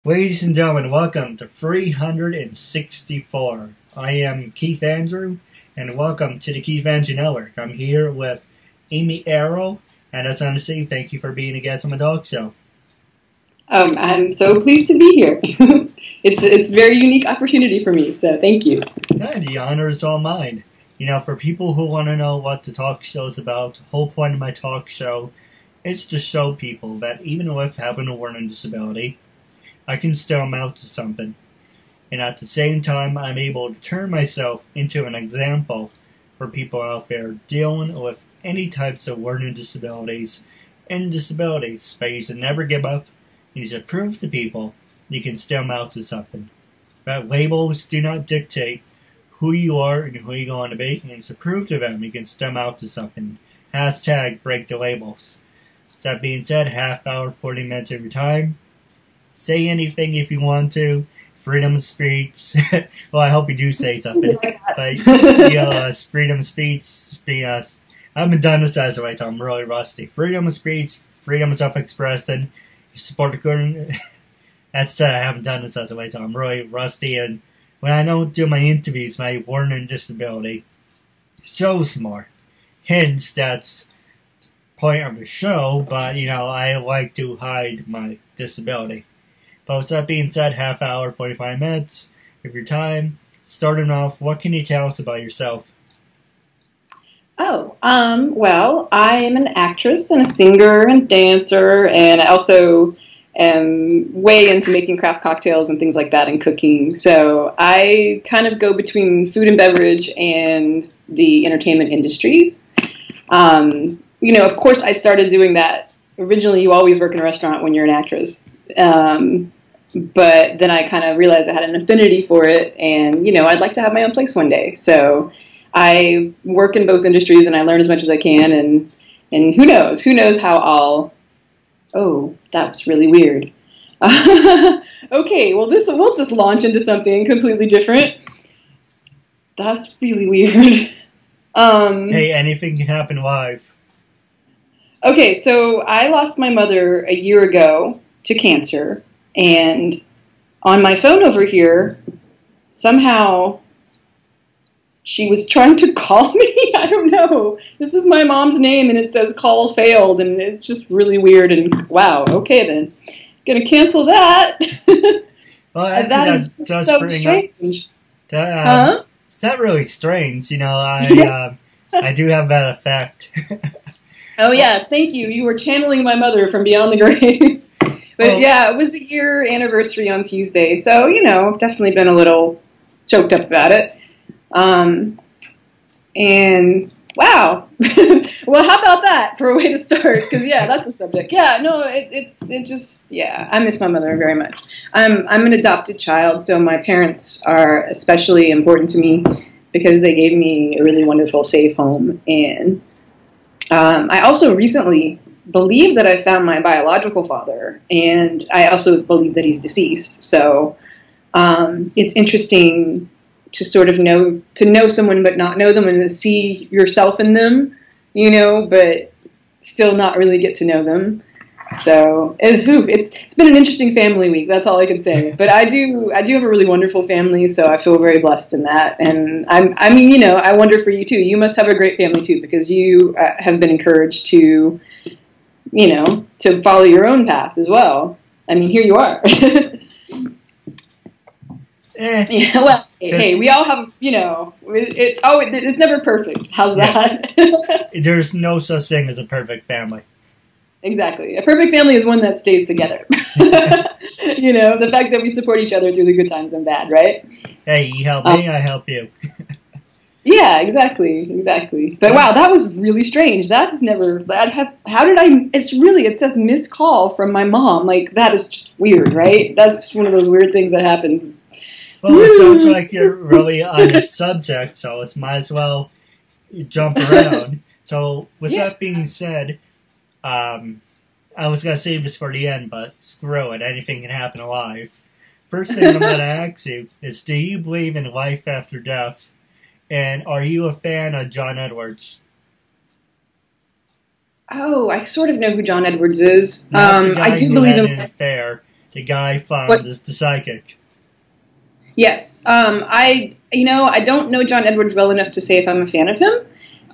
Ladies and gentlemen, welcome to 364. I am Keith Andrew, and welcome to the KeithAndrewNetWork. I'm here with Amy Arrow, and I just want to say thank you for being a guest on my talk show. I'm so pleased to be here. It's a very unique opportunity for me, so thank you. Yeah, the honor is all mine. You know, for people who want to know what the talk show is about, the whole point of my talk show is to show people that even with having a learning disability, I can still amount to something. And at the same time, I'm able to turn myself into an example for people out there dealing with any types of learning disabilities and disabilities. But you should never give up. You should prove to people you can still amount to something. That labels do not dictate who you are and who you're going to be. And you should prove to them you can still amount to something. Hashtag break the labels. So that being said, half hour, 40 minutes of your time. Say anything if you want to. Freedom of speech. Well, I hope you do say something. But, freedom of speech. I haven't done this as a way, so I'm really rusty. Freedom of speech, freedom of self-expression, support the current. That's I haven't done this as a way, so I'm really rusty. And when I don't do my interviews, my learning disability shows more. Hence, that's the point of the show, but, I like to hide my disability. But with that being said, half hour, 45 minutes of your time. Starting off, what can you tell us about yourself? Well, I am an actress and a singer and dancer, and I also am way into making craft cocktails and things like that and cooking. So I kind of go between food and beverage and the entertainment industries. Of course, I started doing that. Originally, you always work in a restaurant when you're an actress. But then I kind of realized I had an affinity for it, and, I'd like to have my own place one day. So I work in both industries, and I learn as much as I can, and who knows how oh, that was really weird. Okay, well, we'll just launch into something completely different. That's really weird. Hey, anything can happen live. Okay, so I lost my mother a year ago to cancer, and on my phone over here, somehow she was trying to call me. I don't know. This is my mom's name, and it says call failed, and it's just really weird, and wow, okay then. Gonna cancel that. Well, that is so strange. It's not really strange, I do have that effect. Oh, yes, thank you. You were channeling my mother from beyond the grave. But yeah, it was a year anniversary on Tuesday, so, definitely been a little choked up about it. And wow. Well, how about that for a way to start? Because, yeah, that's a subject. Yeah, no, I miss my mother very much. I'm an adopted child, so my parents are especially important to me because they gave me a really wonderful, safe home. And I also recently believe that I found my biological father, and I also believe that he's deceased. So it's interesting to sort of know someone but not know them, and to see yourself in them, but still not really get to know them. So it's been an interesting family week. That's all I can say. But I do have a really wonderful family, so I feel very blessed in that. And I wonder for you too. You must have a great family too, because you have been encouraged to, to follow your own path as well. I mean, here you are. Yeah, well, hey, we all have, it's never perfect. How's that? There's no such thing as a perfect family. Exactly. A perfect family is one that stays together. The fact that we support each other through the good times and bad, right? Hey, you help me, I help you. Yeah, exactly. But wow, that was really strange. It says missed call from my mom. Like, that is just weird, right? That's just one of those weird things that happens. Well, it sounds like you're really on the subject, so it might as well jump around. So, with that being said, I was going to save this for the end, but screw it. Anything can happen alive. First thing I'm going to ask you is, do you believe in life after death? And are you a fan of John Edwards? Oh, I sort of know who John Edwards is. Not the guy I do who believe had him. an affair the guy from the psychic. Yes. I don't know John Edwards well enough to say if I'm a fan of him.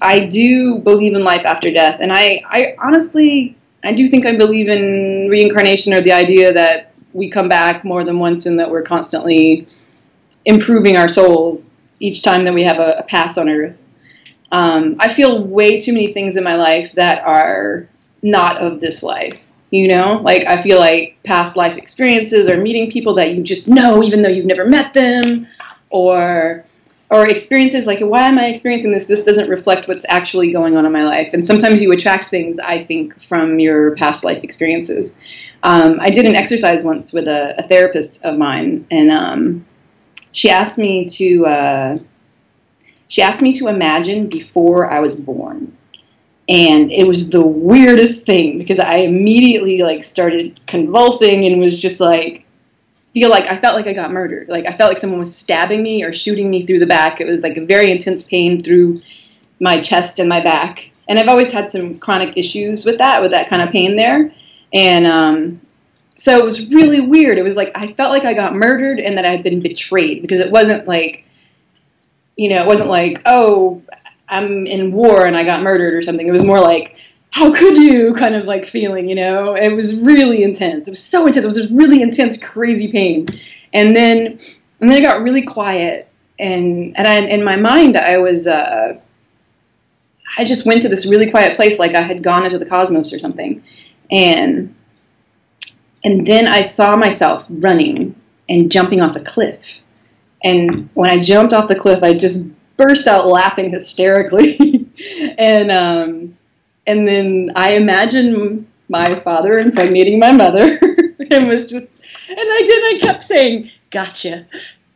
I do believe in life after death, and I honestly, I do think I believe in reincarnation, or the idea that we come back more than once and that we're constantly improving our souls each time that we have a pass on Earth. I feel way too many things in my life that are not of this life. Like I feel like past life experiences or meeting people that you just know even though you've never met them, or experiences like, why am I experiencing this? This doesn't reflect what's actually going on in my life. And sometimes you attract things, I think, from your past life experiences. I did an exercise once with a therapist of mine, and she asked me to imagine before I was born. And it was the weirdest thing because I immediately started convulsing and was just I felt like I got murdered. I felt like someone was stabbing me or shooting me through the back. It was a very intense pain through my chest and my back. And I've always had some chronic issues with that kind of pain there. And so it was really weird. It was I felt like I got murdered and that I had been betrayed, because it wasn't oh, I'm in war and I got murdered or something. It was more how could you kind of feeling, It was really intense. It was so intense. It was this really intense, crazy pain. And then it got really quiet. And in my mind, I just went to this really quiet place, like I had gone into the cosmos or something. And then I saw myself running and jumping off a cliff. And when I jumped off the cliff, I just burst out laughing hysterically. And then I imagined my father impregnating my mother and I kept saying, gotcha,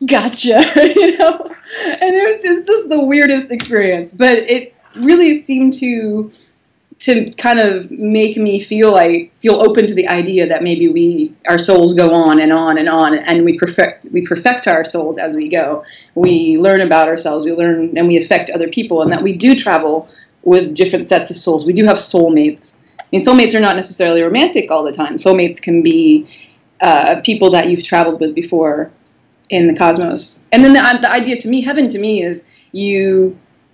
gotcha, And it was just the weirdest experience, but it really seemed to kind of make me feel open to the idea that maybe our souls go on and on and on, and we perfect our souls as we go. We learn about ourselves, we learn, and we affect other people, and that we do travel with different sets of souls. We do have soulmates. I mean, soulmates are not necessarily romantic all the time. Soulmates can be people that you've traveled with before in the cosmos. And then the idea to me, heaven to me, is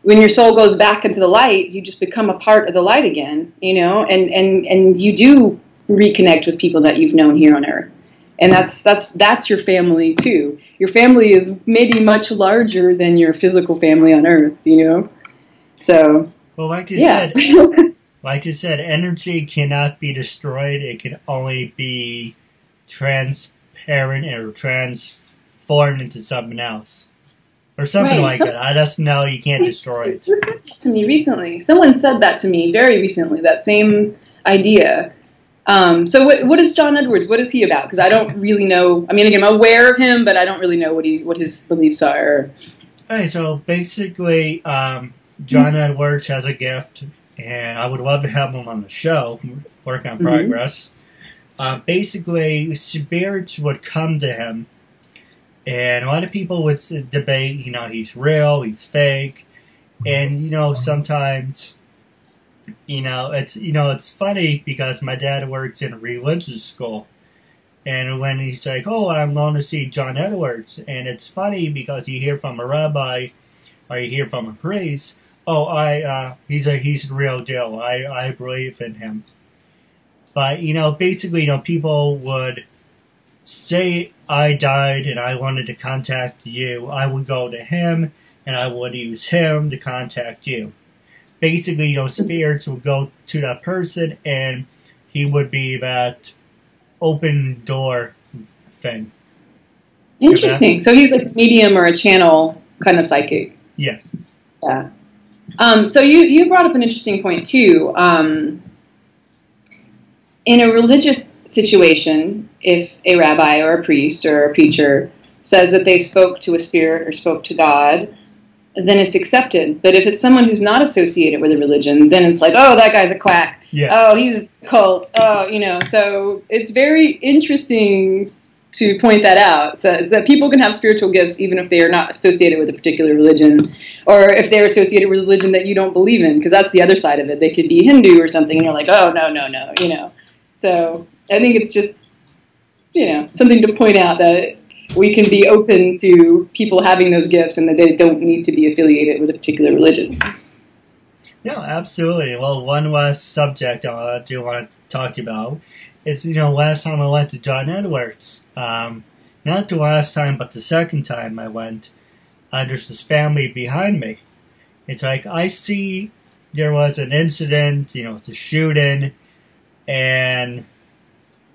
when your soul goes back into the light, you just become a part of the light again, and you do reconnect with people that you've known here on Earth. And that's your family too. Your family is maybe much larger than your physical family on Earth, So, well, like you said, energy cannot be destroyed. It can only be transparent or transformed into something else. Or something like that. I just know you can't destroy it. Who said that to me recently? Someone said that to me very recently, that same idea. So what is John Edwards? What is he about? Because I don't really know. I mean, again, I'm aware of him, but I don't really know what his beliefs are. Okay, so basically, John Edwards has a gift, and I would love to have him on the show, work on progress. Basically, spirits would come to him. And a lot of people would debate, he's real, he's fake. And, sometimes, it's funny because my dad works in a religious school. And when he's like, oh, I'm going to see John Edwards. And it's funny because you hear from a rabbi or you hear from a priest, oh, he's the real deal. I believe in him. But, basically, people would say I died and I wanted to contact you, I would go to him and I would use him to contact you. Basically, spirits would go to that person and he would be that open door thing. Interesting. So he's like a medium or a channel kind of psychic. Yes. Yeah. So you brought up an interesting point too. In a religious situation, if a rabbi or a priest or a preacher says that they spoke to a spirit or spoke to God, then it's accepted. But if it's someone who's not associated with a religion, then it's like, oh, that guy's a quack. Yeah. Oh, he's a cult. Oh, so it's very interesting to point that out, so that people can have spiritual gifts even if they are not associated with a particular religion, or if they're associated with a religion that you don't believe in, because that's the other side of it. They could be Hindu or something, and you're like, oh, no. So I think it's just, something to point out that we can be open to people having those gifts and that they don't need to be affiliated with a particular religion. No, absolutely. Well, one last subject I do want to talk to you about is, last time I went to JohnNetWork's, not the last time, but the second time I went, there's this family behind me. It's like, I see there was an incident, the shooting, and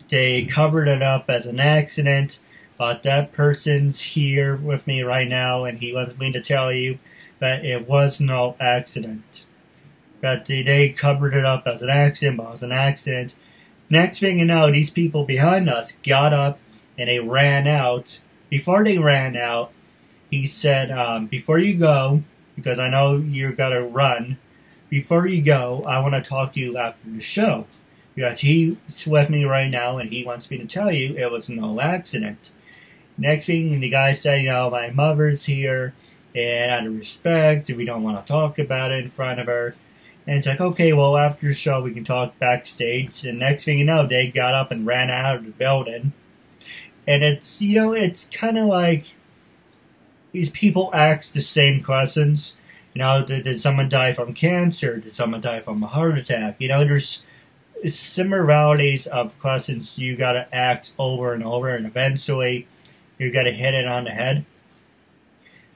they covered it up as an accident, but that person's here with me right now, and he wants me to tell you that it was no accident. That they covered it up as an accident, but it was an accident. Next thing you know, these people behind us got up and they ran out. Before they ran out, he said, before you go, because I know you're going to run, before you go, I want to talk to you after the show. Because he's with me right now and he wants me to tell you it was no accident. Next thing, the guy said, my mother's here, and out of respect, we don't want to talk about it in front of her. And it's like, okay, well, after the show, we can talk backstage. And next thing you know, they got up and ran out of the building. And it's, it's kind of like these people ask the same questions. Did someone die from cancer? Did someone die from a heart attack? There's similarities of questions you got to ask over and over, and eventually you got to hit it on the head.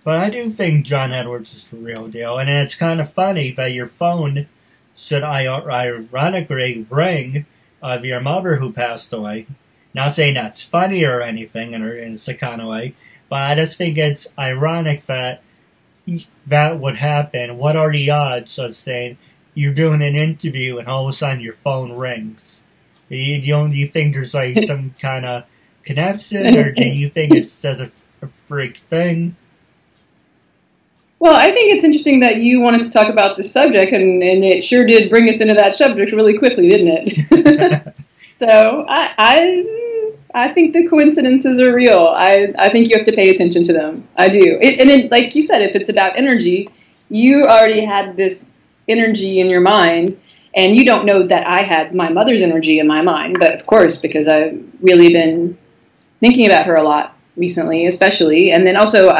But I do think John Edwards is the real deal, and it's kind of funny that your phone should ironically ring of your mother who passed away. Not saying that's funny or anything in a kind of way, but I just think it's ironic that that would happen. What are the odds of saying you're doing an interview and all of a sudden your phone rings? Do you think there's like some kind of connection, or do you think it's just a freak thing? Well, I think it's interesting that you wanted to talk about this subject, and it sure did bring us into that subject really quickly, didn't it? So I think the coincidences are real. I think you have to pay attention to them. I do. Like you said, if it's about energy, you already had this energy in your mind, and you don't know that I had my mother's energy in my mind. But of course, because I've really been thinking about her a lot recently, especially, and then also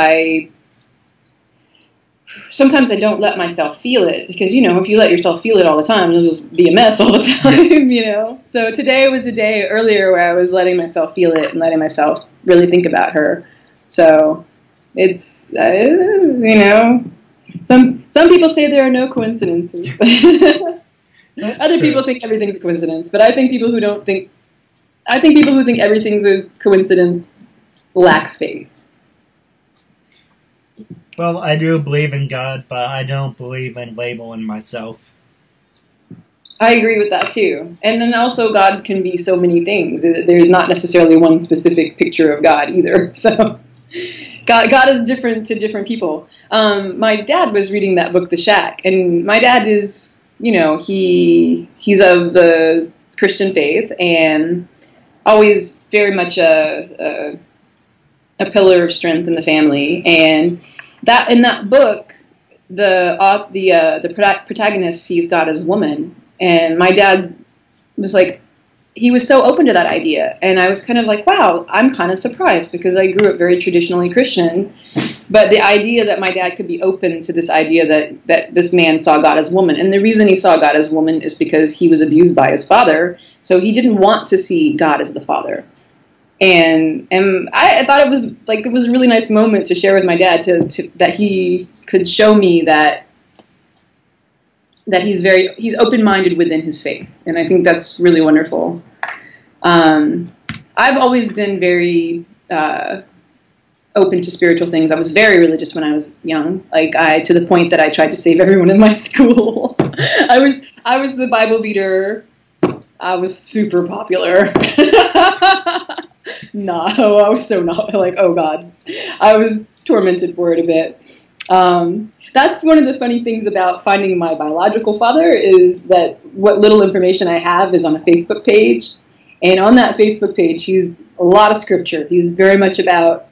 sometimes I don't let myself feel it, because, if you let yourself feel it all the time, you'll just be a mess all the time, So today was a day earlier where I was letting myself feel it and letting myself really think about her. So it's, some people say there are no coincidences. Other people think everything's a coincidence, but I think people who think everything's a coincidence lack faith. Well, I do believe in God, but I don't believe in labeling myself. I agree with that too. And then also God can be so many things. There's not necessarily one specific picture of God either. So God is different to different people. My dad was reading that book, The Shack, and my dad is, he's of the Christian faith and always very much a pillar of strength in the family. And that in that book, the protagonist sees God as a woman, and my dad was like, he was so open to that idea, and I was kind of like, wow, I'm kind of surprised, because I grew up very traditionally Christian, but the idea that my dad could be open to this idea that this man saw God as a woman, and the reason he saw God as a woman is because he was abused by his father, so he didn't want to see God as the father. And I thought it was a really nice moment to share with my dad that he could show me that he's open-minded within his faith, and I think that's really wonderful. I've always been very open to spiritual things. I was very religious when I was young, to the point that I tried to save everyone in my school. I was the Bible beater. I was super popular. No, I was so not, oh God. I was tormented for it a bit. That's one of the funny things about finding my biological father, is that what little information I have is on a Facebook page. And on that Facebook page, he's a lot of scripture. He's very much about,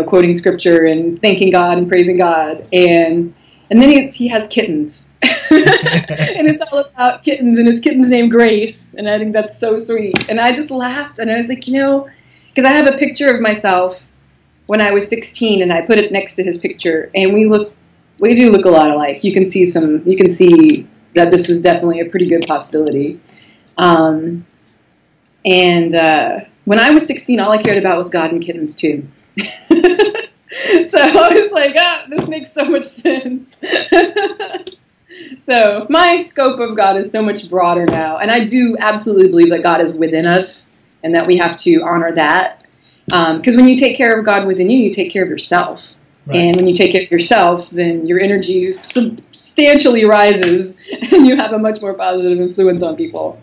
quoting scripture and thanking God and praising God. And then he has kittens. And it's all about kittens, and his kitten's named Grace. And I think that's so sweet. And I just laughed, and I was like, because I have a picture of myself when I was 16, and I put it next to his picture, and we do look a lot alike. You can see that this is definitely a pretty good possibility. And when I was 16, all I cared about was God and kittens too. So I was like, this makes so much sense. So my scope of God is so much broader now. And I do absolutely believe that God is within us and that we have to honor that. Because when you take care of God within you, you take care of yourself. Right. And when you take care of yourself, then your energy substantially rises and you have a much more positive influence on people.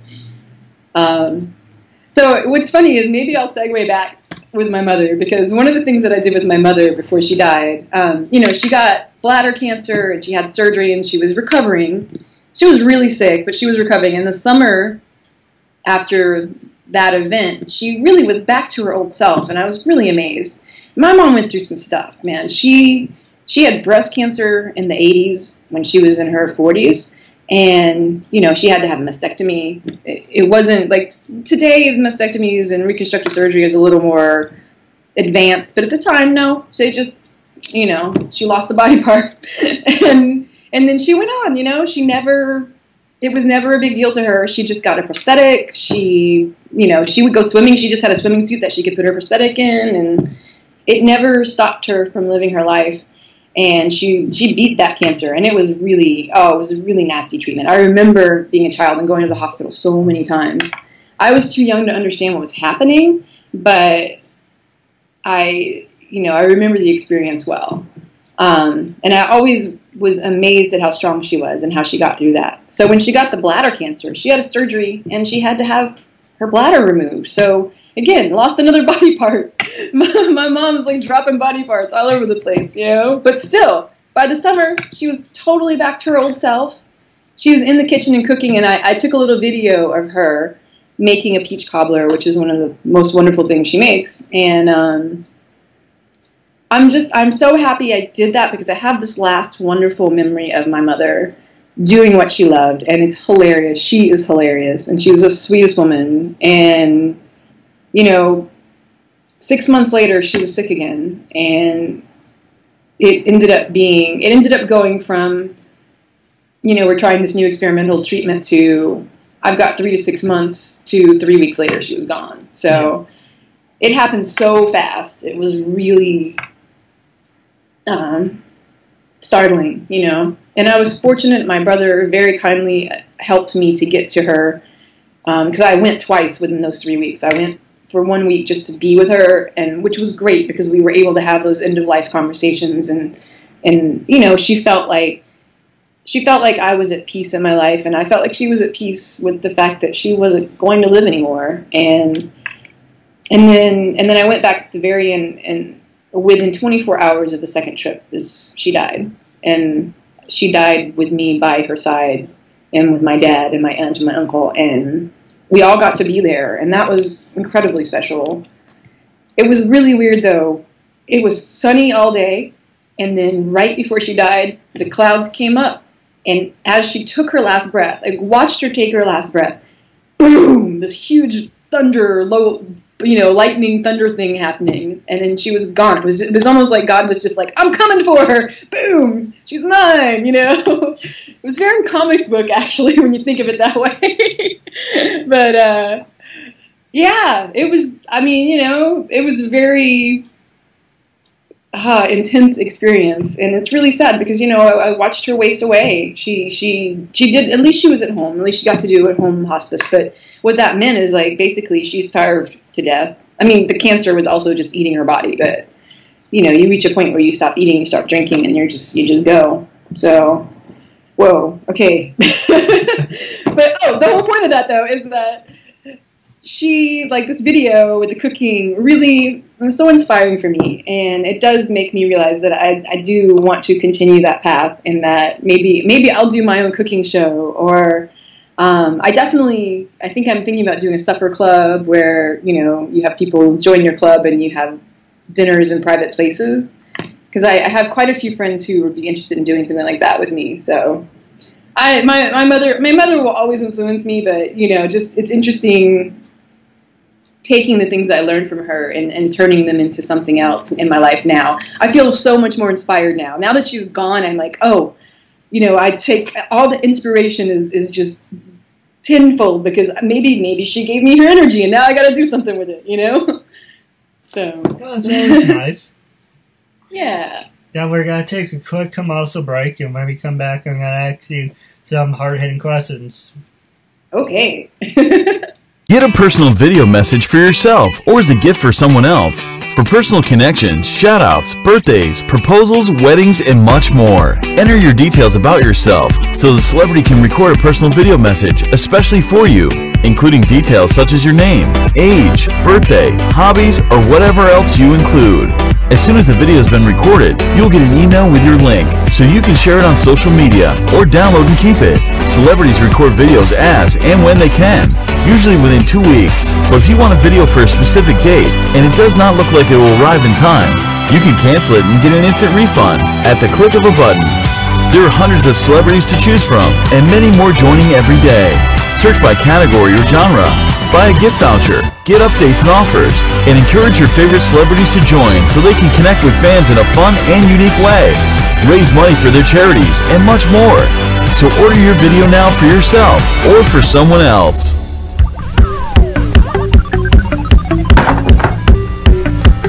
So what's funny is maybe I'll segue back with my mother, because one of the things that I did with my mother before she died, she got bladder cancer and she had surgery and she was recovering. She was really sick, but she was recovering. In the summer after that event, she really was back to her old self, and I was really amazed. My mom went through some stuff, man. She had breast cancer in the 80s when she was in her 40s. And, she had to have a mastectomy. It wasn't like today, mastectomies and reconstructive surgery is a little more advanced. But at the time, no. So just, she lost a body part. and then she went on, it was never a big deal to her. She just got a prosthetic. She would go swimming. She just had a swimming suit that she could put her prosthetic in. And it never stopped her from living her life. And she beat that cancer, and it was a really nasty treatment. I remember being a child and going to the hospital so many times. I was too young to understand what was happening, but I remember the experience well. And I always was amazed at how strong she was and how she got through that. So when she got the bladder cancer, she had a surgery, and she had to have her bladder removed. So again, lost another body part. My mom's like dropping body parts all over the place, But still, by the summer, she was totally back to her old self. She was in the kitchen and cooking, and I took a little video of her making a peach cobbler, which is one of the most wonderful things she makes. And I'm so happy I did that, because I have this last wonderful memory of my mother doing what she loved, and it's hilarious. She is hilarious, and she's the sweetest woman. And 6 months later, she was sick again, and it ended up going from, we're trying this new experimental treatment to, I've got 3 to 6 months to 3 weeks later, she was gone. So It happened so fast. It was really startling, And I was fortunate. My brother very kindly helped me to get to her, because I went twice within those 3 weeks. I went for 1 week just to be with her, and which was great because we were able to have those end of life conversations, and she felt like I was at peace in my life, and I felt like she was at peace with the fact that she wasn't going to live anymore. And then I went back at the very end, and within 24 hours of the second trip, she died, and she died with me by her side, and with my dad and my aunt and my uncle, and we all got to be there, and that was incredibly special. It was really weird, though. It was sunny all day, and then right before she died, the clouds came up, and as she took her last breath, I watched her take her last breath, boom, this huge thunder, lightning thunder thing happening, and then she was gone. It was almost like God was just like, I'm coming for her, boom, she's mine, It was very comic book, actually, when you think of it that way. But it was, it was a very intense experience, and it's really sad because, I watched her waste away. She did, at least she was at home, at least she got to do at-home hospice, but what that meant is, like, basically she starved to death. I mean, the cancer was also just eating her body, but, you reach a point where you stop eating, you stop drinking, and you just go. So, whoa, okay. But, the whole point of that, though, is that she, like, this video with the cooking really was so inspiring for me, and it does make me realize that I do want to continue that path, and that maybe I'll do my own cooking show, or I think I'm thinking about doing a supper club where, you have people join your club and you have dinners in private places, because I have quite a few friends who would be interested in doing something like that with me. So my mother will always influence me, but, just it's interesting taking the things I learned from her and turning them into something else in my life now. I feel so much more inspired now. Now that she's gone, I'm like, oh, you know, I take all the inspiration is just tenfold because maybe she gave me her energy and now I got to do something with it, you know? So. Well, that's always nice. Yeah. Now we're going to take a quick commercial break, and when we come back, I'm going to ask you some hard-hitting questions. Okay. Get a personal video message for yourself or as a gift for someone else. For personal connections, shout-outs, birthdays, proposals, weddings, and much more. Enter your details about yourself so the celebrity can record a personal video message especially for you, including details such as your name, age, birthday, hobbies, or whatever else you include. As soon as the video has been recorded, you'll get an email with your link so you can share it on social media or download and keep it. Celebrities record videos as and when they can, usually within 2 weeks. But if you want a video for a specific date and it does not look like it will arrive in time, you can cancel it and get an instant refund at the click of a button. There are hundreds of celebrities to choose from and many more joining every day. Search by category or genre, buy a gift voucher, get updates and offers, and encourage your favorite celebrities to join so they can connect with fans in a fun and unique way. Raise money for their charities and much more. So order your video now for yourself or for someone else.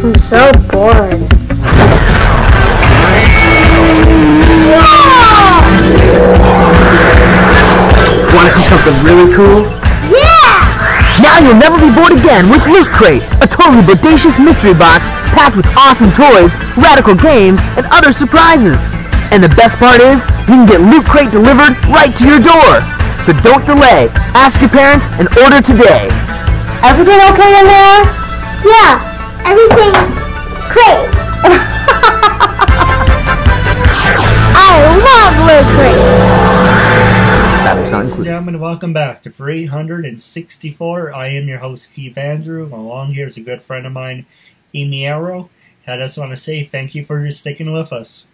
I'm so bored. Want to see something really cool? Yeah! Now you'll never be bored again with Loot Crate, a totally bodacious mystery box packed with awesome toys, radical games, and other surprises. And the best part is, you can get Loot Crate delivered right to your door. So don't delay. Ask your parents and order today. Everything okay in there? Yeah, everything great. I love Loot Crate. Ladies and gentlemen, welcome back to 364. I am your host, Keith Andrew. Along here is a good friend of mine, Amy Arrow. I just want to say thank you for sticking with us.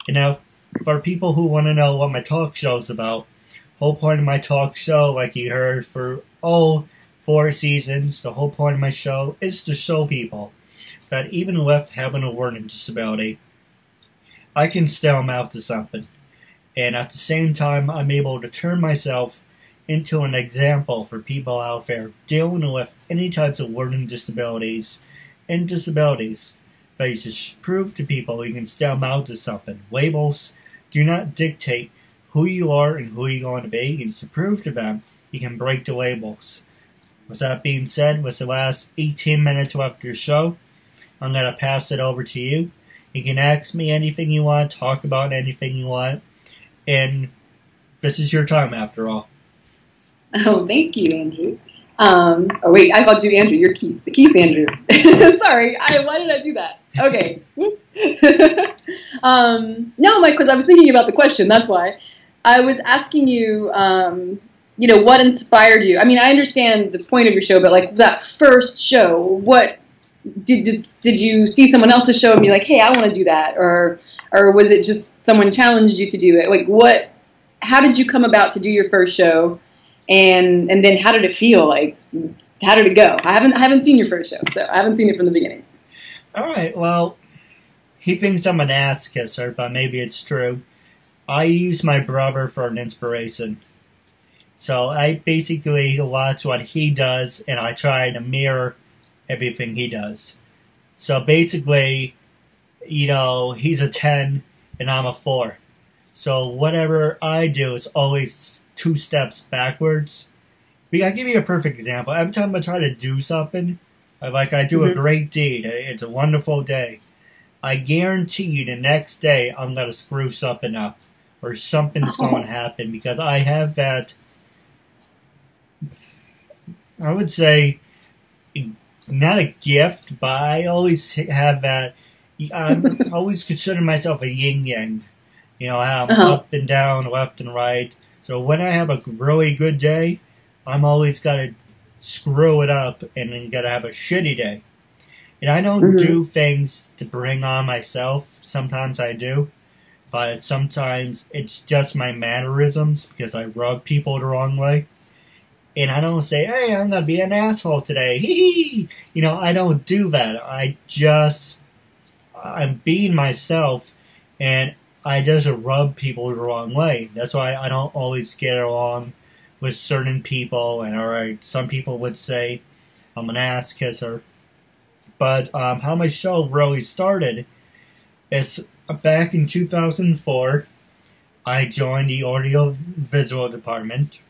And now, for people who want to know what my talk show is about, whole point of my talk show, like you heard for all 4 seasons, the whole point of my show is to show people that even with having a learning disability, I can still amount to something. And at the same time, I'm able to turn myself into an example for people out there dealing with any types of learning disabilities and disabilities. But you just prove to people you can still amount to something. Labels do not dictate who you are and who you're going to be. And to prove to them, you can break the labels. With that being said, with the last 18 minutes left of your show, I'm going to pass it over to you. You can ask me anything you want, talk about anything you want. And this is your time, after all. Oh, thank you, Andrew. Oh, wait, I called you Andrew. You're Keith. Keith Andrew. Sorry. Why did I do that? Okay. No, Mike, because I was thinking about the question. That's why. I was asking you, what inspired you? I mean, I understand the point of your show, but, like, that first show, what did you see someone else's show and be like, hey, I want to do that? Or was it just someone challenged you to do it? Like, how did you come about to do your first show? And then how did it feel? Like, how did it go? I haven't seen your first show, so I haven't seen it from the beginning. All right, well, he thinks I'm an ass kisser, but maybe it's true. I use my brother for an inspiration. So I basically watch what he does, and I try to mirror everything he does. So basically, he's a 10 and I'm a 4. So whatever I do is always 2 steps backwards. I'll give you a perfect example. Every time I try to do something, I do a great deed. It's a wonderful day. I guarantee you the next day I'm going to screw something up. Or something's going to happen. Because I have that, I would say, not a gift, but I always have that. I'm always consider myself a yin-yang. I'm up and down, left and right. So when I have a really good day, I'm always got to screw it up and then got to have a shitty day. And I don't do things to bring on myself. Sometimes I do. But sometimes it's just my mannerisms because I rub people the wrong way. And I don't say, hey, I'm going to be an asshole today. Hee hee. I don't do that. I'm being myself, and I just rub people the wrong way. That's why I don't always get along with certain people. And alright, some people would say I'm an ass kisser. But how my show really started is back in 2004. I joined the audio-visual department.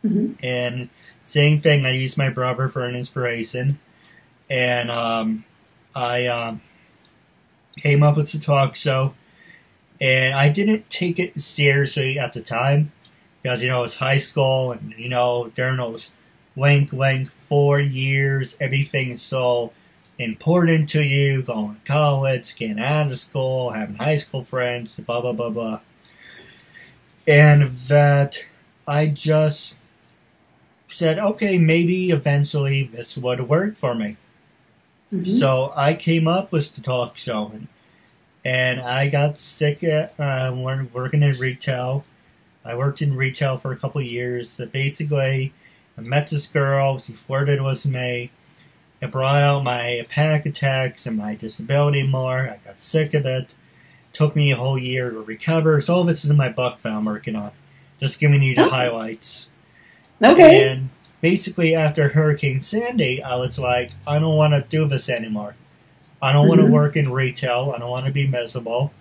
Mm-hmm. And same thing, I used my brother for an inspiration. And I came up with the talk show. And I didn't take it seriously at the time. Because, it's high school. And, during those wink 4 years, everything is so important to you. Going to college, getting out of school, having high school friends, blah, blah, blah, blah. And that I just said, okay, maybe eventually this would work for me. Mm-hmm. So I came up with the talk show, and I got sick at working in retail. I worked in retail for a couple of years. So basically, I met this girl. She flirted with me. It brought out my panic attacks and my disability more. I got sick of it. Took me a whole year to recover. So all this is in my book that I'm working on. Just giving you the highlights. Okay. And basically after Hurricane Sandy, I was like, I don't want to do this anymore. I don't want to work in retail. I don't want to be miserable.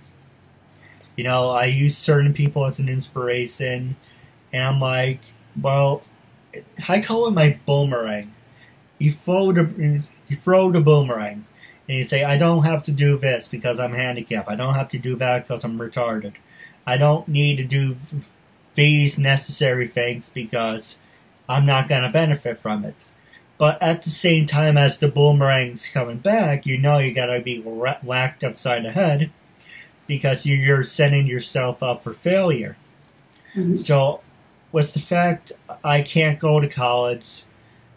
I use certain people as an inspiration. And I'm like, well, I call it my boomerang. You throw the boomerang. And you say, I don't have to do this because I'm handicapped. I don't have to do that because I'm retarded. I don't need to do these necessary things because I'm not going to benefit from it. But at the same time as the boomerang's coming back, you got to be whacked upside the head because you're setting yourself up for failure. Mm-hmm. So, with the fact I can't go to college,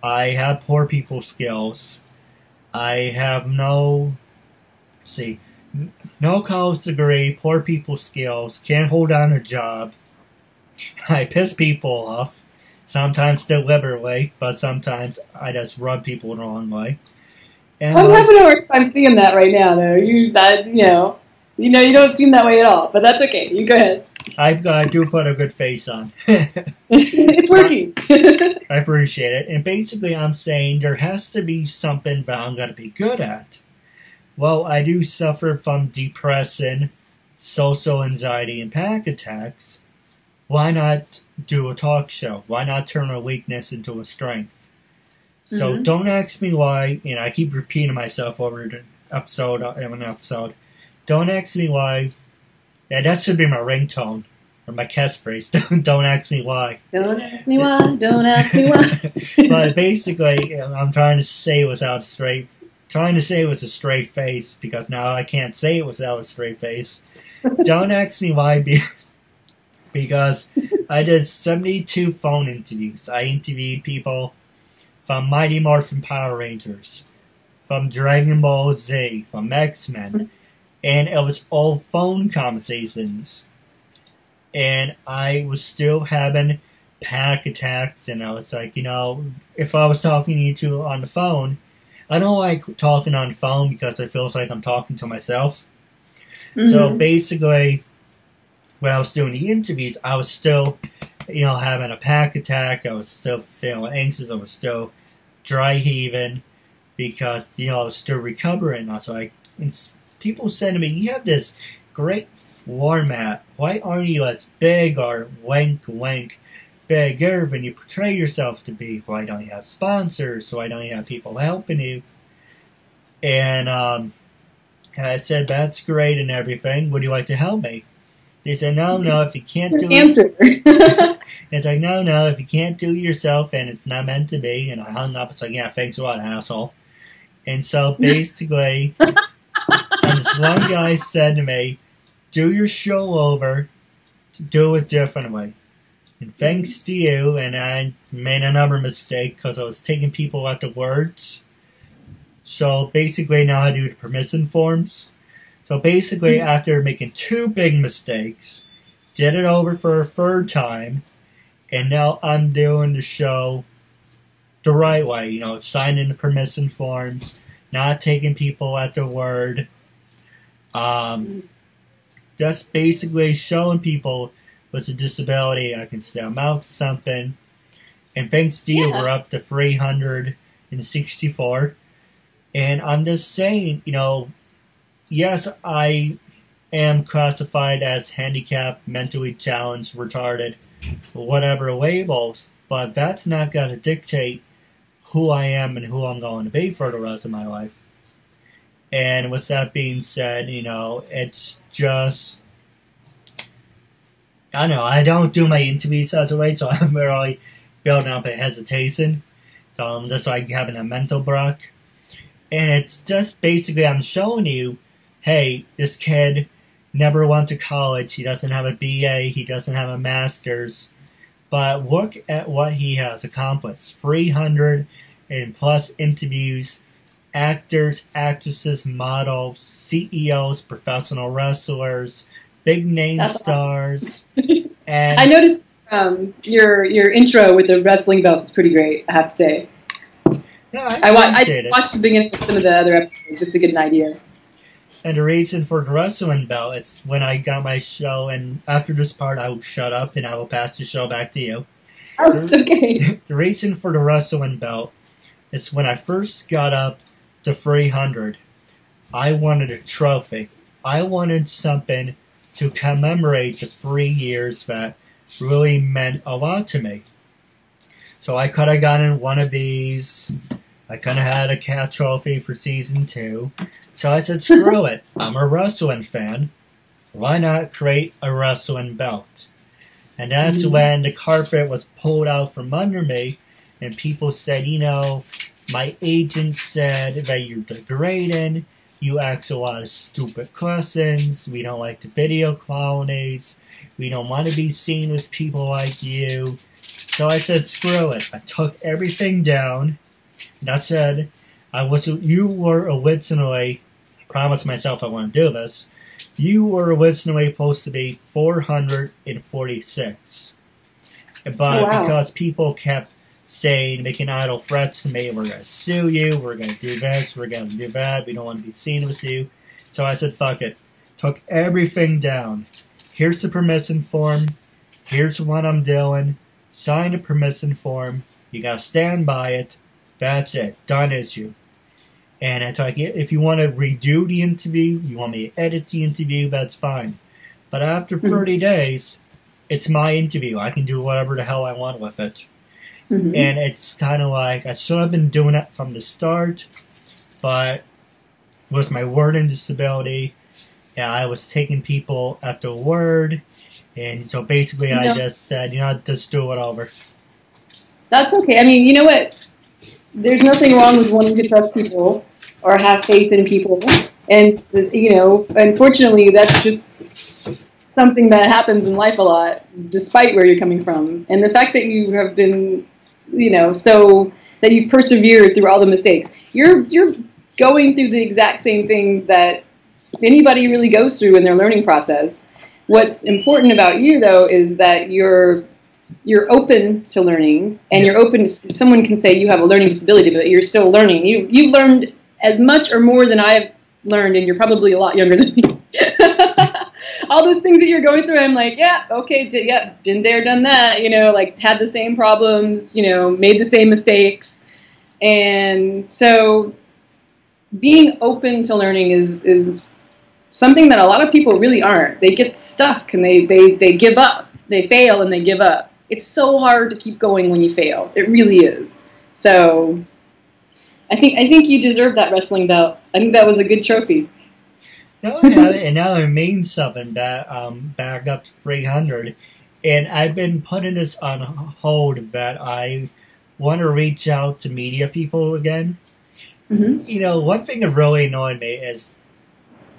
I have poor people skills, I have no college degree, poor people skills, can't hold down a job, I piss people off, sometimes deliberately, but sometimes I just rub people the wrong way. And I'm having a hard time seeing that right now, though. You don't seem that way at all, but that's okay. You go ahead. I do put a good face on. It's working. I appreciate it. And basically I'm saying there has to be something that I'm going to be good at. Well, I do suffer from depression, social anxiety, and panic attacks. Why not do a talk show? Why not turn a weakness into a strength? So don't ask me why, and I keep repeating myself over the episode. Don't ask me why. Yeah, that should be my ringtone, or my catchphrase. Don't ask me why. Don't ask me why, don't ask me why. But basically, I'm trying to say it without a straight face, because now I can't say it without a straight face. Don't ask me why, because I did 72 phone interviews. I interviewed people from Mighty Morphin Power Rangers, from Dragon Ball Z, from X-Men, and it was all phone conversations. And I was still having panic attacks, and I was like, if I was talking to you two on the phone, I don't like talking on the phone because it feels like I'm talking to myself. So basically, when I was doing the interviews, I was still, having a panic attack. I was still feeling anxious. I was still dry heaving because, I was still recovering. I was like, people said to me, you have this great format. Why aren't you as big or bigger than you portray yourself to be? Why don't you have sponsors? Why don't you have people helping you? And I said, that's great and everything. Would you like to help me? They said, no, if you can't do it. It's like, no, if you can't do it yourself and it's not meant to be. And I hung up. It's like, yeah, thanks a lot, asshole. And so basically, and this one guy said to me, do your show over, do it differently. And thanks to you, and I made another mistake because I was taking people at the words. So basically now I do the permission forms. So basically after making 2 big mistakes, did it over for a 3rd time, and now I'm doing the show the right way, signing the permission forms, not taking people at their word. Just basically showing people with a disability I can still amount to something. And thanks to you, we're up to 364. And I'm just saying, yes, I am classified as handicapped, mentally challenged, retarded, whatever labels, but that's not going to dictate who I am and who I'm going to be for the rest of my life. And with that being said, it's just, I don't know, I don't do my interviews as a way, so I'm really building up a hesitation. So I'm just like having a mental block. And it's just basically I'm showing you, hey, this kid never went to college, he doesn't have a BA, he doesn't have a master's, but look at what he has accomplished. 300 and plus interviews, actors, actresses, models, CEOs, professional wrestlers, big name stars. Awesome. And I noticed your intro with the wrestling belts is pretty great, I have to say. No, I watched the beginning of some of the other episodes just to get an idea. And the reason for the wrestling belt, it's when I got my show, and after this part I will shut up and I will pass the show back to you. Oh, it's okay. The reason for the wrestling belt is when I first got up to 300, I wanted a trophy. I wanted something to commemorate the 3 years that really meant a lot to me. So I could have gotten one of these. I could have had a cat trophy for season 2. So I said, screw it. I'm a wrestling fan. Why not create a wrestling belt? And that's when the carpet was pulled out from under me, and people said, my agent said that you're degrading, you ask a lot of stupid questions, we don't like the video qualities, we don't want to be seen as people like you. So I said, screw it. I took everything down, and I said, you were originally, I promised myself I want to do this, you were originally supposed to be 446. But because people kept making idle threats to me, we're going to sue you, we're going to do this, we're going to do that, we don't want to be seen with you. So I said, fuck it. Took everything down. Here's the permission form. Here's what I'm doing. Sign the permission form. You got to stand by it. That's it. Done issue. And I told you, if you want to redo the interview, you want me to edit the interview, that's fine. But after 30 days, it's my interview. I can do whatever the hell I want with it. And it's kind of like, I should have been doing it from the start, but with my learning disability, I was taking people at their word, and so basically I just said, just do it over. That's okay. I mean, you know what? There's nothing wrong with wanting to trust people or have faith in people. And, unfortunately, that's just something that happens in life a lot, despite where you're coming from. And the fact that you have been, so that you've persevered through all the mistakes. You're going through the exact same things that anybody really goes through in their learning process. What's important about you, though, is that you're open to learning, and you're open to, someone can say you have a learning disability, but you're still learning. You've learned as much or more than I've learned, and you're probably a lot younger than me. All those things that you're going through, I'm like, been there, done that, had the same problems, made the same mistakes. And so being open to learning is something that a lot of people really aren't. They get stuck and they give up. They fail and they give up. It's so hard to keep going when you fail. It really is. So I think you deserve that wrestling belt. I think that was a good trophy. No, and now it means something that back up to 300. And I've been putting this on hold that I want to reach out to media people again. One thing that really annoyed me is,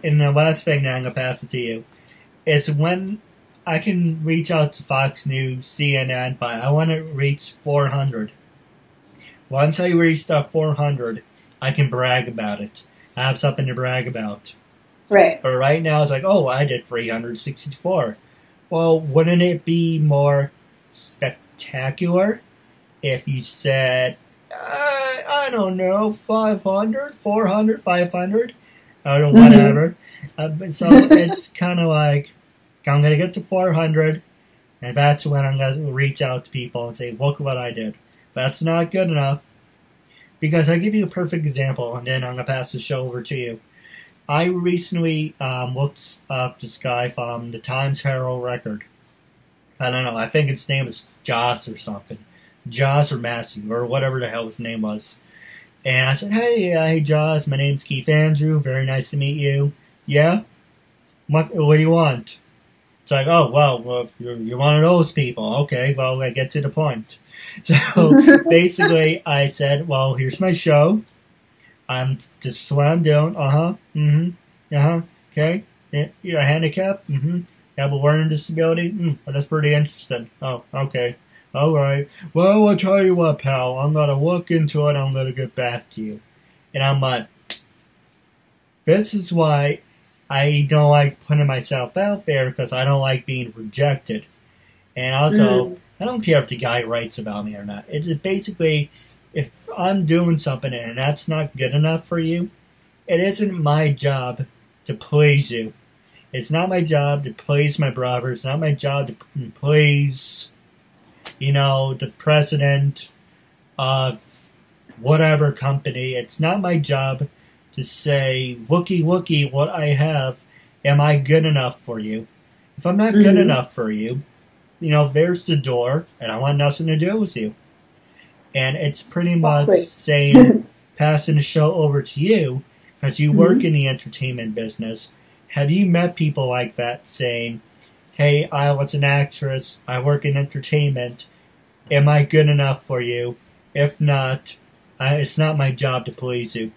and the last thing that I'm going to pass it to you, is when I can reach out to Fox News, CNN, but I want to reach 400. Once I reach that 400, I can brag about it. I have something to brag about. Right. But right now, it's like, I did 364. Well, wouldn't it be more spectacular if you said, I don't know, 500, 400, 500, or whatever. So it's kind of like, I'm going to get to 400, and that's when I'm going to reach out to people and say, look what I did. That's not good enough. Because I'll give you a perfect example, and then I'm going to pass the show over to you. I recently looked up this guy from the Times Herald Record. I don't know, I think his name is Joss or something. Joss or Matthew, or whatever the hell his name was. And I said, hey Joss, my name's Keith Andrew, very nice to meet you. Yeah? What do you want? It's like, oh, well you're one of those people. Okay, well, I get to the point. So basically, I said, well, here's my show. This is what I'm doing. Okay. You're a handicap? You have a learning disability? Well, that's pretty interesting. Oh, okay. All right. Well, I'll tell you what, pal. I'm going to look into it. I'm going to get back to you. And I'm like, this is why I don't like putting myself out there, because I don't like being rejected. And also, I don't care if the guy writes about me or not. It's basically, if I'm doing something and that's not good enough for you, it isn't my job to please you. It's not my job to please my brother. It's not my job to please, the president of whatever company. It's not my job to say, looky, what I have, am I good enough for you? If I'm not good enough for you, there's the door, and I want nothing to do with you. And it's pretty much saying, passing the show over to you, because you work in the entertainment business. Have you met people like that saying, hey, I was an actress, I work in entertainment, am I good enough for you? If not, it's not my job to please you.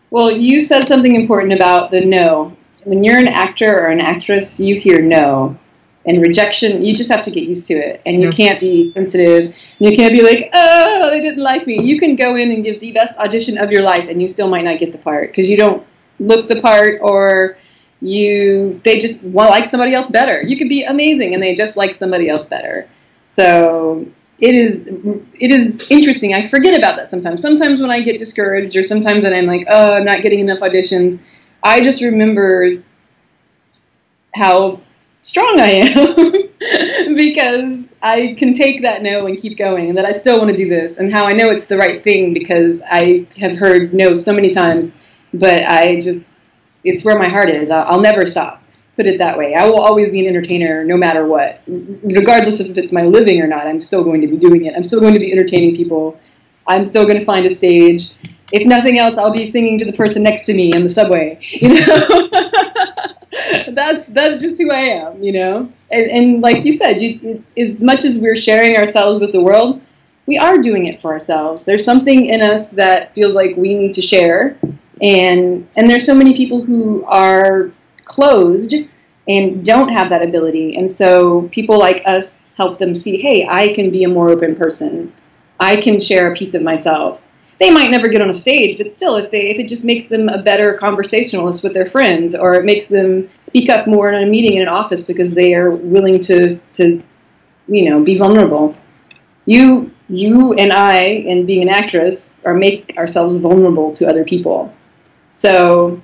Well, you said something important about the no. When you're an actor or an actress, you hear no. And rejection, you just have to get used to it. And you can't be sensitive. You can't be like, oh, they didn't like me. You can go in and give the best audition of your life, and you still might not get the part because you don't look the part, or they just want to like somebody else better. You could be amazing, and they just like somebody else better. So it is interesting. I forget about that sometimes. Sometimes when I get discouraged, or sometimes when I'm like, oh, I'm not getting enough auditions, I just remember how strong I am because I can take that no and keep going, and that I still want to do this, and how I know it's the right thing because I have heard no so many times, but it's where my heart is. I'll never stop, put it that way. I will always be an entertainer no matter what. Regardless of if it's my living or not, I'm still going to be doing it. I'm still going to be entertaining people. I'm still going to find a stage. If nothing else, I'll be singing to the person next to me in the subway, That's just who I am, And like you said, as much as we're sharing ourselves with the world, we are doing it for ourselves. There's something in us that feels like we need to share, and there's so many people who are closed and don't have that ability, and so people like us help them see, hey, I can be a more open person. I can share a piece of myself. They might never get on a stage, but still, if it just makes them a better conversationalist with their friends, or it makes them speak up more in a meeting in an office because they are willing to be vulnerable. You and I, and being an actress, make ourselves vulnerable to other people. So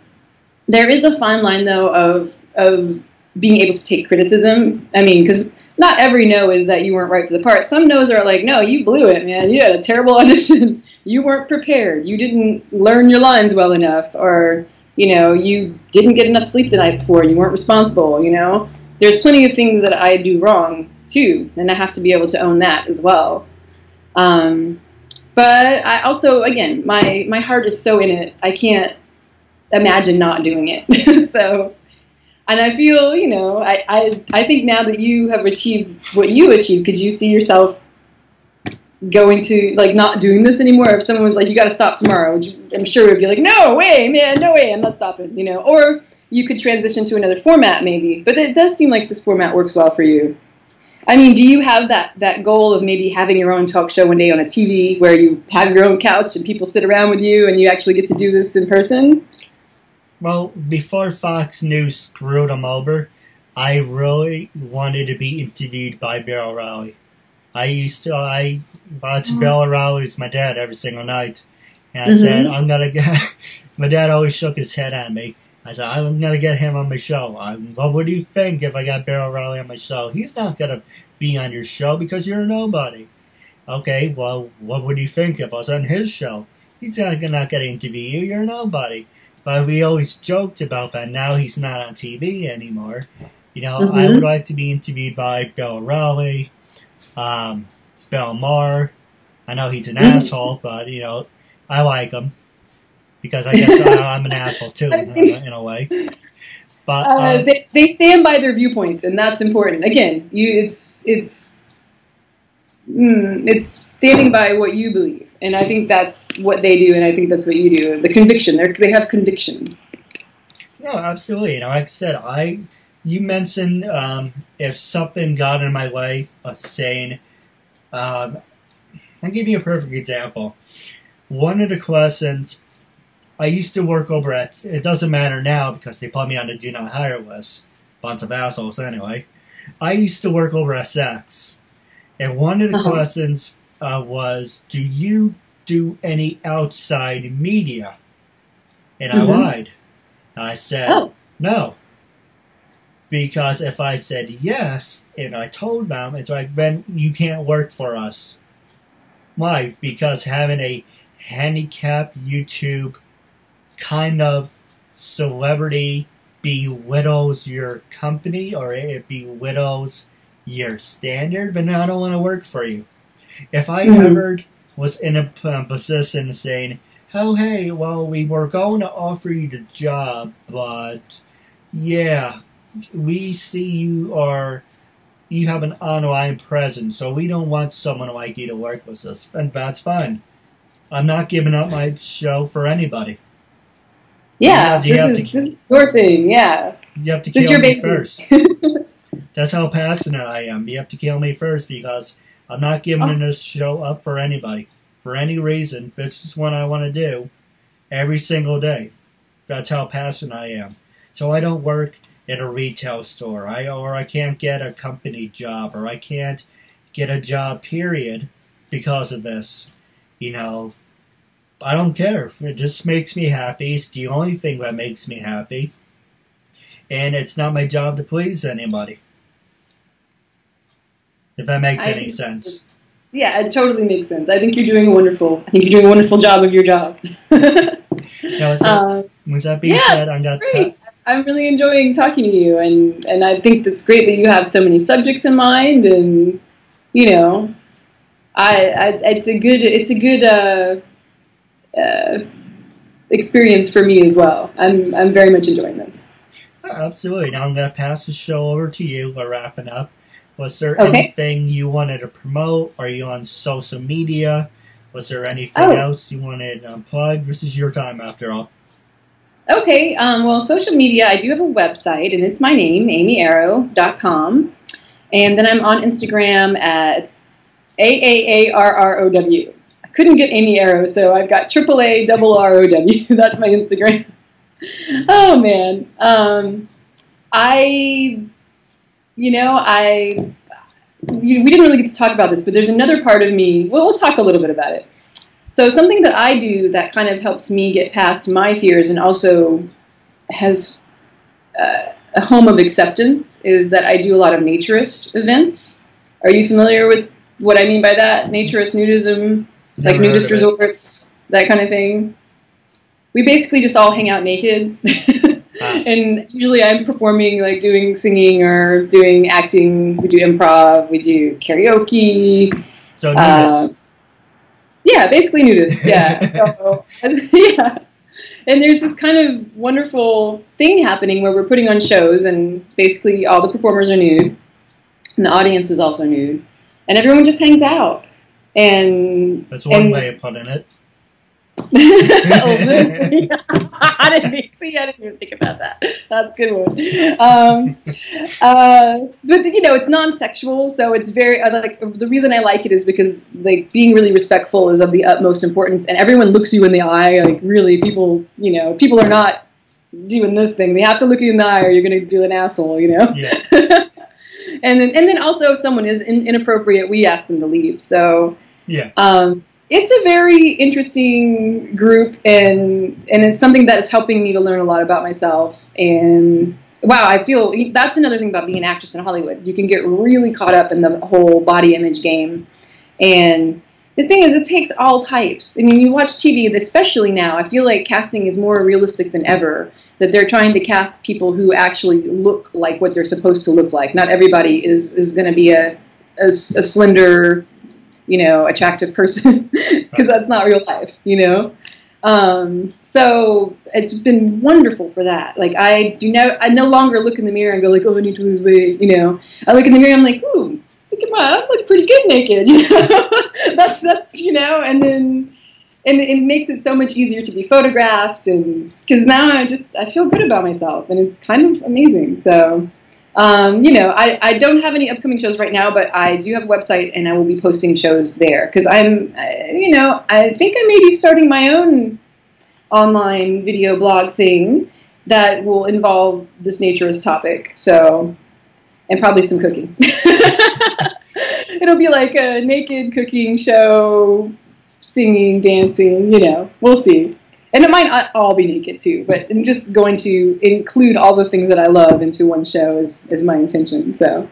there is a fine line, though, of being able to take criticism. I mean, because not every no is that you weren't right for the part. Some no's are like, no, you blew it, man. You had a terrible audition. You weren't prepared. You didn't learn your lines well enough. Or, you didn't get enough sleep the night before. You weren't responsible, There's plenty of things that I do wrong, too. And I have to be able to own that as well. But I also, again, my heart is so in it. I can't imagine not doing it. So... And I feel, I think now that you have achieved what you achieved, could you see yourself going to, not doing this anymore? If someone was like, you got to stop tomorrow, I'm sure it would be like, no way, man, no way, I'm not stopping, Or you could transition to another format, maybe. But it does seem like this format works well for you. I mean, do you have that goal of maybe having your own talk show one day on a TV where you have your own couch and people sit around with you and you actually get to do this in person? Well, before Fox News screwed them over, I really wanted to be interviewed by Bill O'Reilly. I watch Bill O'Reilly's my dad every single night. And I said, I'm going to get... My dad always shook his head at me. I said, I'm going to get him on my show. Well, what do you think if I got Bill O'Reilly on my show? He's not going to be on your show because you're a nobody. Okay, well, what would you think if I was on his show? He's not going to interview you. You're a nobody. But we always joked about that. Now he's not on TV anymore. You know, I would like to be interviewed by Bill O'Reilly, Bill Maher. I know he's an asshole, but, you know, I like him. Because I guess I'm an asshole, too, in a way. But they stand by their viewpoints, and that's important. Again, it's standing by what you believe. And I think that's what they do, and I think that's what you do. The conviction. They have conviction. No, absolutely. You know, like I said, you mentioned if something got in my way of saying, I'll give you a perfect example. One of the questions, I used to work over at, it doesn't matter now because they put me on the do not hire list. Bunch of assholes anyway. I used to work over at Saks. And one of the questions was, do you do any outside media? And I lied. And I said, no. Because if I said yes, and I told them, it's like, then you can't work for us. Why? Because having a handicap YouTube kind of celebrity belittles your company, or it belittles your standard, but I don't want to work for you. If I ever was in a position saying, oh, hey, well, we were going to offer you the job, but, yeah, we see you have an online presence, so we don't want someone like you to work with us, and that's fine. I'm not giving up my show for anybody. Yeah, this is your thing, yeah. You have to kill me first. That's how passionate I am. You have to kill me first because I'm not giving this show up for anybody. For any reason, this is what I want to do every single day. That's how passionate I am. So I don't work at a retail store, or I can't get a company job, or I can't get a job, period, because of this. You know, I don't care. It just makes me happy. It's the only thing that makes me happy. And it's not my job to please anybody. If that makes any sense. Yeah, it totally makes sense. I think you're doing a wonderful job of your job. Now, was that being said, I'm really enjoying talking to you, and I think it's great that you have so many subjects in mind, and you know, it's a good experience for me as well. I'm very much enjoying this. Oh, absolutely. Now I'm going to pass the show over to you. We're wrapping up. Was there anything you wanted to promote? Are you on social media? Was there anything else you wanted to plug? This is your time, after all. Okay. Well, social media, I do have a website, and it's my name, amyarrow.com. And then I'm on Instagram at AAARROW. I couldn't get Amy Arrow, so I've got AAARROW. That's my Instagram. Oh, man. We didn't really get to talk about this, but there's another part of me. Well, we'll talk a little bit about it. So something that I do that kind of helps me get past my fears and also has a home of acceptance is that I do a lot of naturist events. Are you familiar with what I mean by that? Naturist nudism, like nudist resorts, that kind of thing. We basically just all hang out naked. And usually I'm performing, like doing singing or doing acting. We do improv. We do karaoke. So nudist. Yeah, basically nudist. Yeah. So yeah. And there's this kind of wonderful thing happening where we're putting on shows, and basically all the performers are nude, and the audience is also nude, and everyone just hangs out. And that's one way of putting it. I didn't even think about that. That's a good one. But you know, it's non-sexual, so it's very like the reason I like it is because like being really respectful is of the utmost importance, and everyone looks you in the eye. Like really, people are not doing this thing. They have to look you in the eye, or you're going to do an asshole. You know. Yeah. and then also, if someone is inappropriate, we ask them to leave. So. Yeah. It's a very interesting group, and it's something that is helping me to learn a lot about myself. And wow, I feel that's another thing about being an actress in Hollywood. You can get really caught up in the whole body image game. And the thing is, it takes all types. I mean, you watch TV, especially now, I feel like casting is more realistic than ever, that they're trying to cast people who actually look like what they're supposed to look like. Not everybody is going to be a slender, attractive person, because that's not real life, So it's been wonderful for that. Like, I no longer look in the mirror and go like, oh, I need to lose weight, I look in the mirror, I'm like, ooh, I look pretty good naked, that's, and then, and it makes it so much easier to be photographed, and because now I feel good about myself, and it's kind of amazing. So, I don't have any upcoming shows right now, but I do have a website, and I will be posting shows there, because I think I may be starting my own online video blog thing that will involve this naturist topic, so, and probably some cooking. It'll be like a naked cooking show, singing, dancing, we'll see. And it might not all be naked too, but I'm just going to include all the things that I love into one show is my intention. So,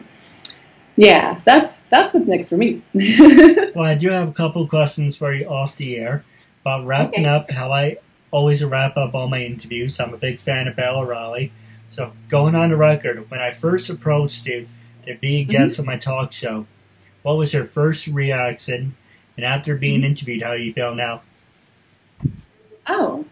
yeah, that's what's next for me. Well, I do have a couple questions for you off the air about wrapping up, how I always wrap up all my interviews. I'm a big fan of Bella Raleigh. So, going on the record, when I first approached you to be a guest on my talk show, what was your first reaction? And after being interviewed, how do you feel now? Oh,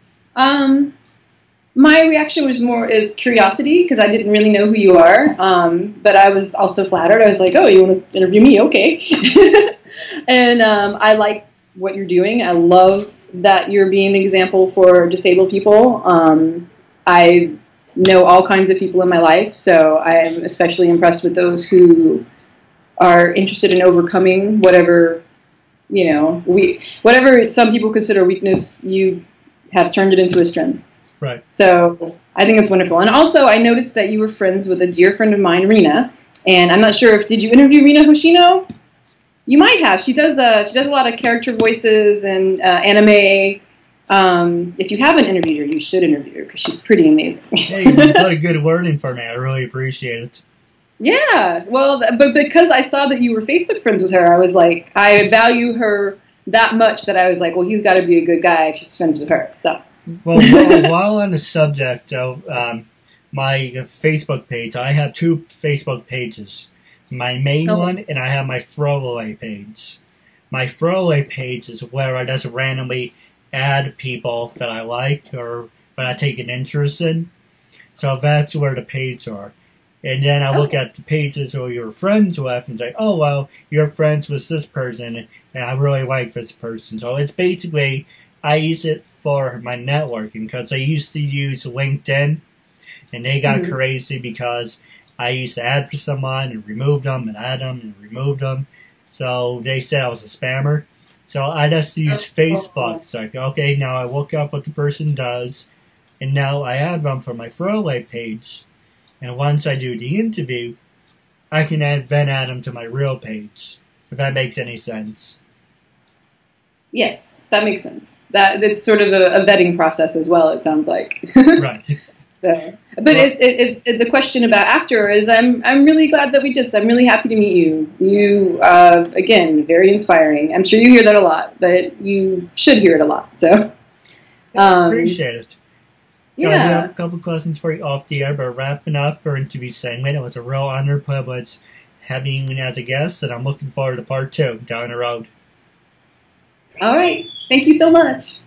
my reaction was more as curiosity, because I didn't really know who you are, but I was also flattered. I was like, oh, you want to interview me? Okay. And I like what you're doing. I love that you're being an example for disabled people. I know all kinds of people in my life, so I'm especially impressed with those who are interested in overcoming whatever, whatever some people consider weakness, you have turned it into a strength. Right. So I think it's wonderful. And also, I noticed that you were friends with a dear friend of mine, Rena. And I'm not sure did you interview Rena Hoshino? You might have. She does a lot of character voices and anime. If you haven't interviewed her, you should interview her, because she's pretty amazing. Hey, you put a good word in for me. I really appreciate it. Yeah, well, but because I saw that you were Facebook friends with her, I was like, I value her that much that I was like, well, he's got to be a good guy if he's friends with her. So, well, while on the subject of my Facebook page, I have two Facebook pages. My main one, and I have my throwaway page. My throwaway page is where I just randomly add people that I like or that I take an interest in. So that's where the pages are. And then I look at the pages who you're friends with and say, oh, well, you're friends with this person, and I really like this person. So it's basically, I use it for my networking, because I used to use LinkedIn, and they got crazy because I used to add someone and remove them and add them and remove them. So they said I was a spammer. So I just use Facebook. It's like, okay, now I look up what the person does, and now I add them for my throwaway page. And once I do the interview, I can then add them to my real page, if that makes any sense. Yes, that makes sense. It's sort of a vetting process as well, it sounds like. Right. So, but the question about after is, I'm really glad that we did this. I'm really happy to meet you. You, again, very inspiring. I'm sure you hear that a lot, but you should hear it a lot. So, appreciate it. Yeah. I do have a couple questions for you off the air, but wrapping up our interview segment, it was a real honor and privilege having you as a guest, and I'm looking forward to part 2 down the road. All right. Thank you so much.